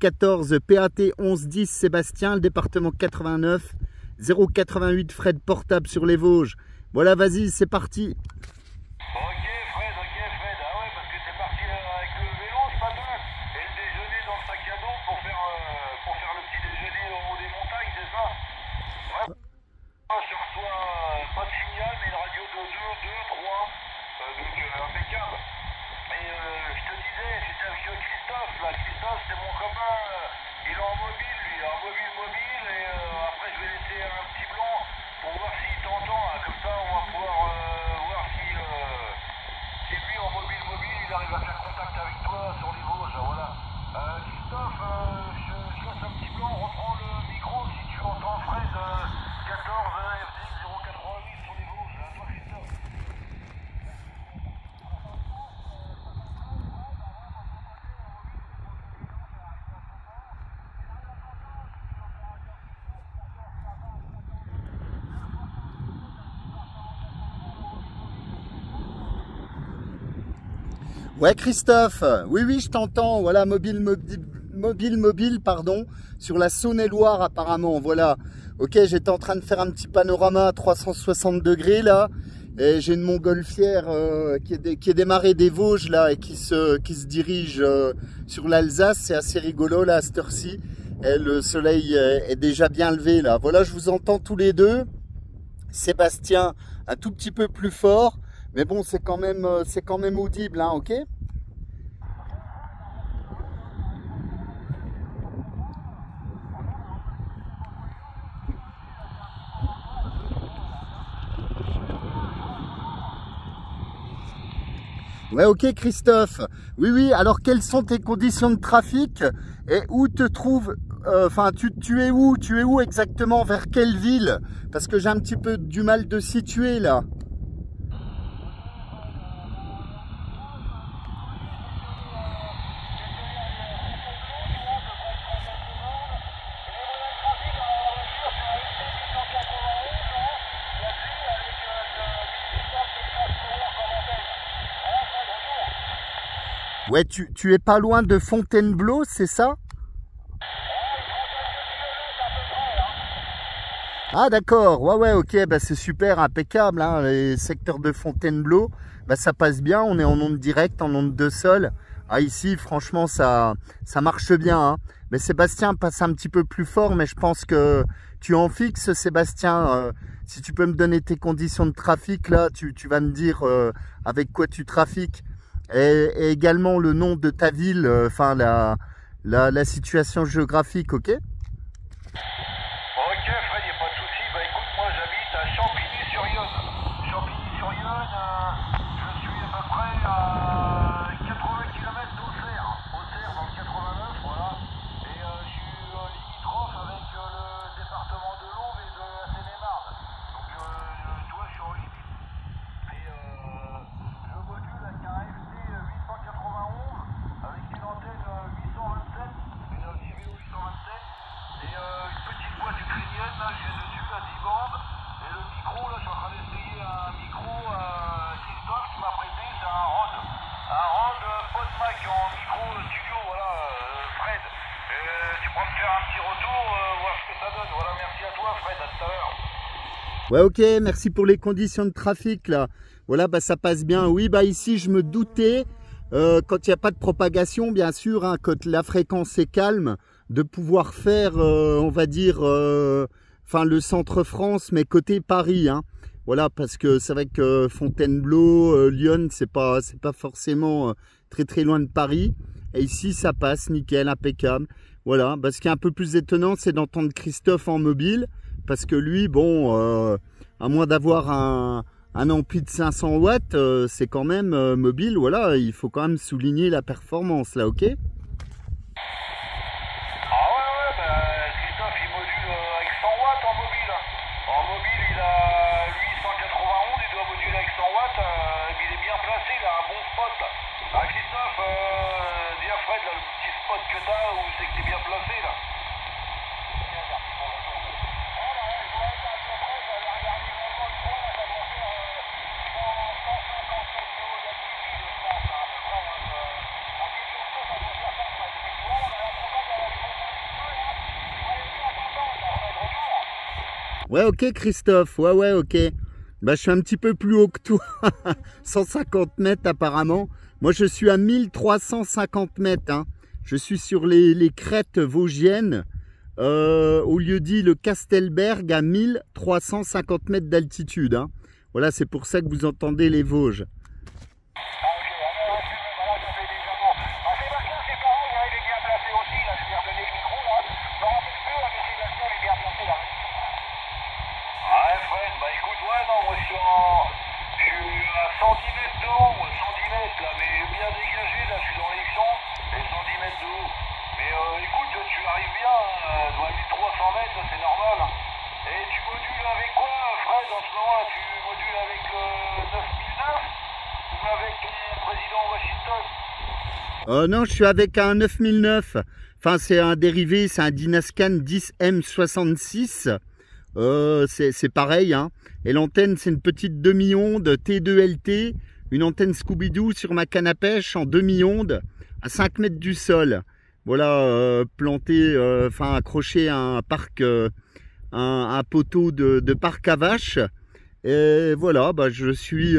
14 PAT 1110 Sébastien, le département 89, 088 Fred portable sur les Vosges. Voilà, vas-y, c'est parti. Ok Fred, ah ouais parce que c'est parti avec le vélo ce matin et le déjeuner dans le sac à dos pour faire le petit déjeuner au haut des montagnes, c'est ça? Ouais. Je reçois pas de signal mais une radio de 2, 3, donc impeccable. Et je te disais, j'étais avec Christophe, là, Christophe c'est mon copain, il est en mobile lui, en mobile et après je vais laisser un petit blanc pour voir s'il t'entend, comme ça on va pouvoir voir si lui en mobile il arrive à faire contact avec toi sur les Vosges, voilà. Christophe, je laisse un petit blanc, reprends le micro si tu entends Fred 14 FDX 088 sur les Vosges, à toi Christophe. Ouais Christophe, oui je t'entends, voilà, mobile, pardon, sur la Saône-et-Loire apparemment, voilà. Ok, j'étais en train de faire un petit panorama à 360 degrés là, et j'ai une montgolfière qui est démarrée des Vosges là, et qui se dirige sur l'Alsace, c'est assez rigolo là à cette heure-ci, et le soleil est déjà bien levé là. Voilà, je vous entends tous les deux, Sébastien un tout petit peu plus fort, mais bon, c'est quand même audible, hein, ok? Ouais, ok Christophe. Oui, alors quelles sont tes conditions de trafic et où te trouves, enfin tu es où? Tu es où exactement? Vers quelle ville? Parce que j'ai un petit peu du mal de situer là. Ouais, tu es pas loin de Fontainebleau, c'est ça? Ah d'accord, ouais, ok, bah c'est super, impeccable, hein, les secteurs de Fontainebleau, bah ça passe bien, on est en onde directe, en onde de sol. Ah ici, franchement, ça marche bien, hein. Mais Sébastien passe un petit peu plus fort, mais je pense que tu en fixes, Sébastien. Si tu peux me donner tes conditions de trafic, là, tu vas me dire avec quoi tu trafiques. Et également le nom de ta ville, enfin la situation géographique, ok? Ok Fred, y a pas de souci. Bah écoute, moi j'habite à Champigny-sur-Yonne. Champigny-sur-Yonne, je suis à peu près à 80 km d'Auxerre. Auxerre dans le 89, voilà. Et je suis limitrophe avec le département de l'Aube et de la Seine-et-Marne. Donc tu vois, je suis en limite. Et je module avec un FT 891 avec une antenne 827, une Viveo 827. Et une petite boîte ukrainienne, là, j'ai dessus à 10 bandes. Et le micro, là, je suis en train d'essayer un micro Christophe qui m'a prêté, c'est un Rode. Un Rode PodMac en micro studio, voilà, Fred. Tu pourras me faire un petit retour, voir ce que ça donne. Voilà, merci à toi, Fred, à tout à l'heure. Ouais, ok, merci pour les conditions de trafic là. Voilà, bah ça passe bien. Oui, bah ici je me doutais, quand il n'y a pas de propagation, bien sûr, hein, quand la fréquence est calme, de pouvoir faire, on va dire, enfin le centre France, mais côté Paris, hein. Voilà, parce que c'est vrai que Fontainebleau, Lyon, c'est pas forcément très loin de Paris. Et ici, ça passe, nickel, impeccable. Voilà, bah, ce qui est un peu plus étonnant, c'est d'entendre Christophe en mobile. Parce que lui, bon, à moins d'avoir un ampli de 500 watts, c'est quand même mobile, voilà, il faut quand même souligner la performance, là, ok? Ah ouais, bah, Christophe, il module avec 100 watts en mobile. En mobile, il a 891, il doit moduler avec 100 watts, il est bien placé, il a un bon spot. Ah, Christophe, dis à Fred, là, le petit spot que t'as, où c'est que t'es bien placé, là. Ouais, ok Christophe, ouais, ok. Bah, je suis un petit peu plus haut que toi, 150 mètres apparemment. Moi, je suis à 1350 mètres. Hein. Je suis sur les crêtes vosgiennes, au lieu dit le Castelberg, à 1350 mètres d'altitude. Hein. Voilà, c'est pour ça que vous entendez les Vosges. Non, je suis avec un 9009. Enfin, c'est un dérivé, c'est un Dynascan 10M66. C'est pareil. Hein. Et l'antenne, c'est une petite demi-onde T2LT. Une antenne Scooby-Doo sur ma canne à pêche en demi-onde à 5 mètres du sol. Voilà, planté, enfin accroché à un parc, un poteau de parc à vaches. Et voilà, bah, je suis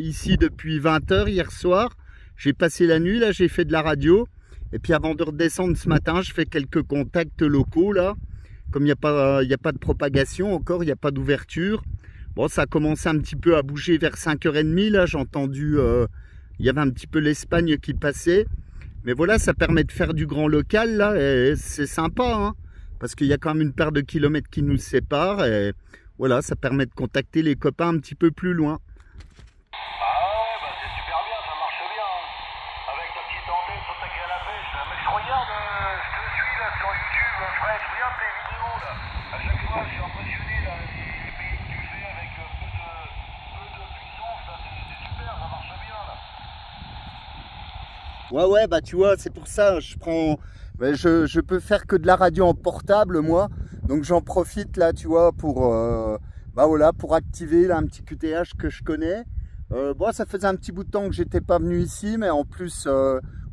ici depuis 20 h hier soir. J'ai passé la nuit, là, j'ai fait de la radio. Et puis avant de redescendre ce matin, je fais quelques contacts locaux, là. Comme il n'y a pas de propagation encore, il n'y a pas d'ouverture. Bon, ça a commencé un petit peu à bouger vers 5h30, là. J'ai entendu, il y avait un petit peu l'Espagne qui passait. Mais voilà, ça permet de faire du grand local, là. Et c'est sympa, hein. Parce qu'il y a quand même une paire de kilomètres qui nous séparent. Et voilà, ça permet de contacter les copains un petit peu plus loin. Ouais, bah tu vois, c'est pour ça, je peux faire que de la radio en portable, moi. Donc j'en profite là, tu vois, pour activer là, un petit QTH que je connais. Bon, ça faisait un petit bout de temps que j'étais pas venu ici, mais en plus,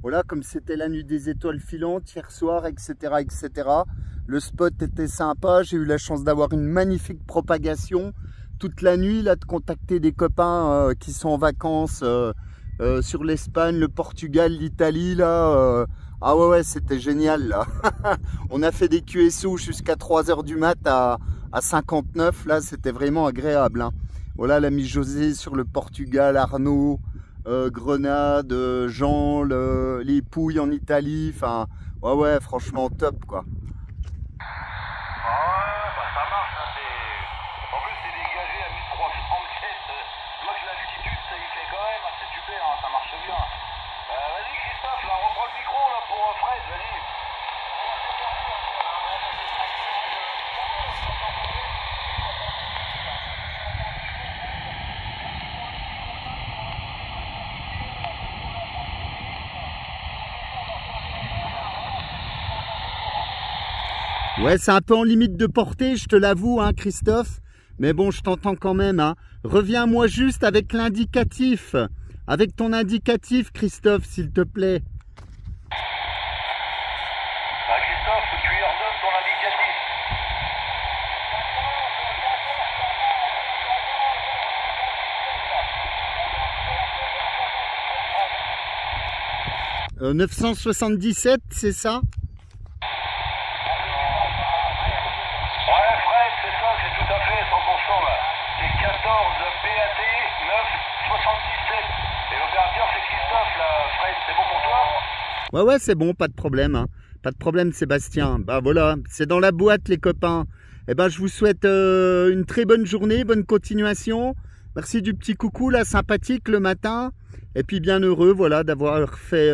voilà, comme c'était la nuit des étoiles filantes hier soir, etc., le spot était sympa. J'ai eu la chance d'avoir une magnifique propagation toute la nuit, là, de contacter des copains qui sont en vacances sur l'Espagne, le Portugal, l'Italie, là. Ah ouais, c'était génial, là. On a fait des QSO jusqu'à 3 h du mat à 59, là, c'était vraiment agréable. Hein. Voilà, l'ami José sur le Portugal, Arnaud, Grenade, Jean, les Pouilles en Italie, enfin, ouais, franchement top, quoi. Ouais, c'est un peu en limite de portée, je te l'avoue, hein, Christophe. Mais bon, je t'entends quand même. Hein. Reviens-moi juste avec l'indicatif. Avec ton indicatif, Christophe, s'il te plaît. Christophe, tu lui redonnes ton indicatif. 977, c'est ça? Ouais, c'est bon, pas de problème. Hein. Pas de problème, Sébastien. Bah voilà, c'est dans la boîte, les copains. Eh ben, je vous souhaite une très bonne journée, bonne continuation. Merci du petit coucou, là, sympathique le matin. Et puis bien heureux, voilà, d'avoir fait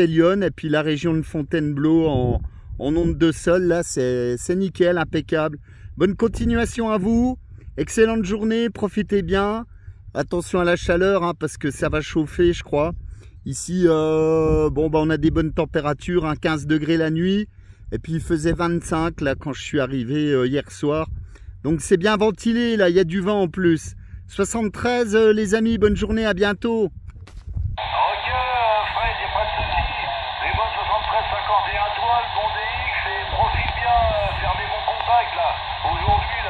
Lyon. Et puis la région de Fontainebleau en onde de sol, là, c'est nickel, impeccable. Bonne continuation à vous. Excellente journée, profitez bien. Attention à la chaleur, hein, parce que ça va chauffer, je crois. Ici, on a des bonnes températures, hein, 15 degrés la nuit. Et puis, il faisait 25, là, quand je suis arrivé hier soir. Donc, c'est bien ventilé, là, il y a du vent en plus. 73, les amis, bonne journée, à bientôt. Ok, Fred, il n'y a pas de souci. Les bonnes 73, 51 toiles, bon DX, et profite bien, faire des bons contacts, là. Aujourd'hui,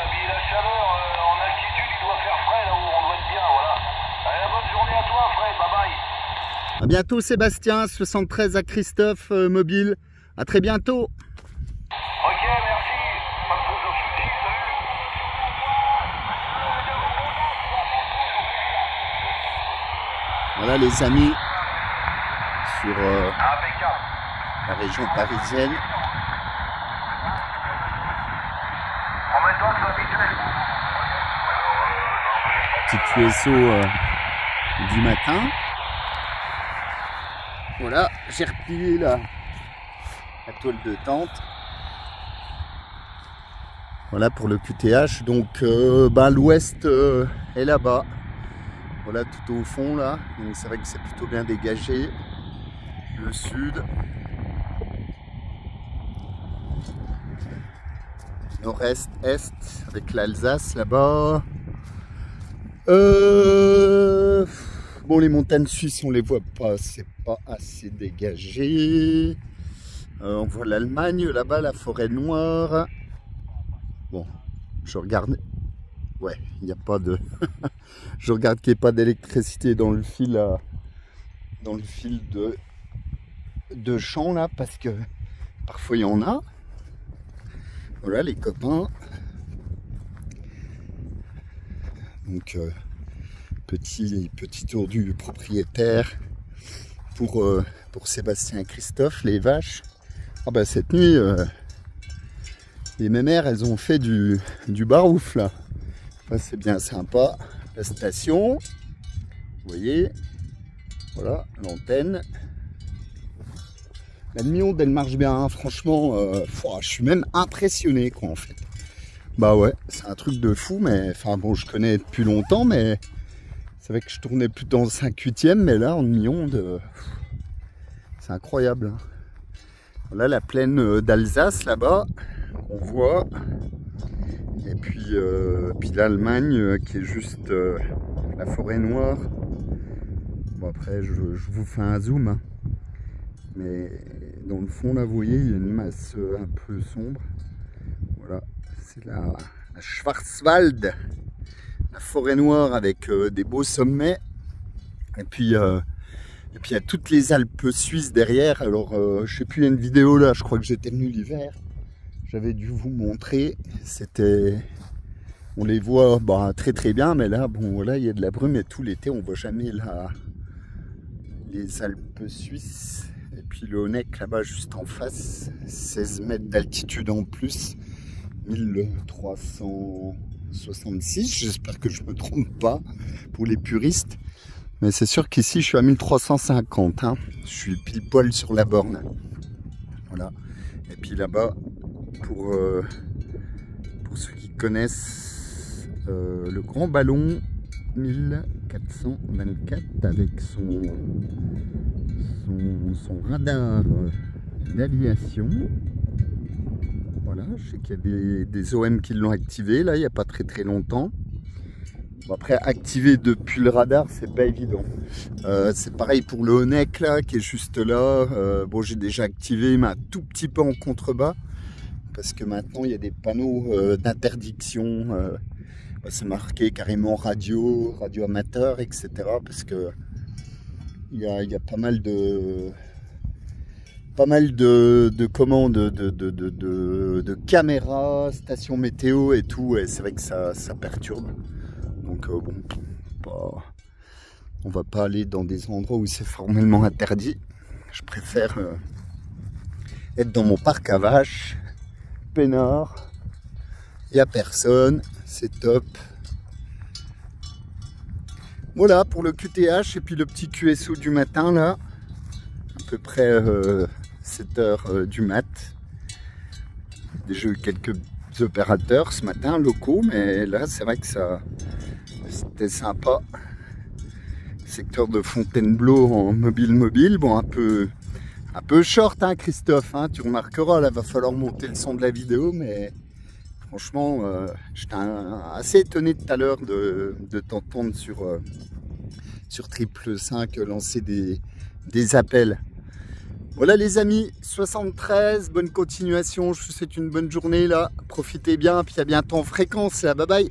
À bientôt Sébastien, 73 à Christophe, mobile. À très bientôt. Ok, merci. Pas trop de soucis, salut. Voilà les amis, sur Impeccable. la région parisienne. Promets-toi que tu vas habituer. Petit QSO du matin. Voilà, j'ai replié la toile de tente. Voilà pour le QTH. Donc l'ouest est là-bas. Voilà tout au fond là. Donc c'est vrai que c'est plutôt bien dégagé. Le sud. Nord-est, est, avec l'Alsace là-bas. Bon, les montagnes suisses, on les voit pas, c'est pas assez dégagé. On voit l'Allemagne là-bas, la forêt noire. Bon, je regarde. Ouais, il n'y a pas de. Je regarde qu'il n'y ait pas d'électricité dans le fil, de champ là, parce que parfois il y en a. Voilà les copains. Donc petit tour du propriétaire pour Sébastien et Christophe, les vaches. Ah bah cette nuit les mémères elles ont fait du barouf là. Enfin, c'est bien sympa. La station, vous voyez, voilà l'antenne. La demi-onde elle marche bien, hein. Franchement je suis même impressionné quoi en fait. Bah ouais, c'est un truc de fou, mais enfin bon, je connais depuis longtemps, mais c'est vrai que je tournais plutôt en 5/8e, mais là en demi-onde, c'est incroyable. Voilà la plaine d'Alsace là-bas, on voit, et puis l'Allemagne qui est juste la forêt noire. Bon après, je vous fais un zoom, hein. Mais dans le fond là, vous voyez, il y a une masse un peu sombre. Voilà. C'est la Schwarzwald, la forêt noire avec des beaux sommets. Et puis il y a toutes les Alpes suisses derrière. Alors je sais plus, il y a une vidéo là, je crois que j'étais venu l'hiver. J'avais dû vous montrer. On les voit très très bien, mais là bon voilà, il y a de la brume et tout l'été on voit jamais les Alpes suisses. Et puis le Honeck là-bas juste en face, 16 mètres d'altitude en plus. 1366, j'espère que je me trompe pas pour les puristes, mais c'est sûr qu'ici je suis à 1350, hein. Je suis pile poil sur la borne. Voilà. Et puis là-bas, pour ceux qui connaissent le grand ballon 1424 avec son radar d'aviation. Voilà, je sais qu'il y a des OM qui l'ont activé là, il n'y a pas très très longtemps. Bon, après, activer depuis le radar, c'est pas évident. C'est pareil pour le Honeck là, qui est juste là. Bon, j'ai déjà activé, mais un tout petit peu en contrebas, parce que maintenant il y a des panneaux d'interdiction. C'est marqué carrément radio amateur, etc. Parce que il y a pas mal de commandes de caméras, stations météo et tout, et c'est vrai que ça perturbe. Donc bon, on va pas aller dans des endroits où c'est formellement interdit. Je préfère être dans mon parc à vaches, peinard, il n'y a personne, c'est top. Voilà pour le QTH et puis le petit QSO du matin là, à peu près 7h du mat. Déjà eu quelques opérateurs ce matin locaux, mais là c'est vrai que c'était sympa. Secteur de Fontainebleau en mobile, bon un peu short hein, Christophe, hein, tu remarqueras, là va falloir monter le son de la vidéo, mais franchement j'étais assez étonné tout à l'heure de t'entendre sur 555 lancer des appels. Voilà les amis, 73, bonne continuation, je vous souhaite une bonne journée là, profitez bien, puis à bientôt en fréquence, là, bye bye.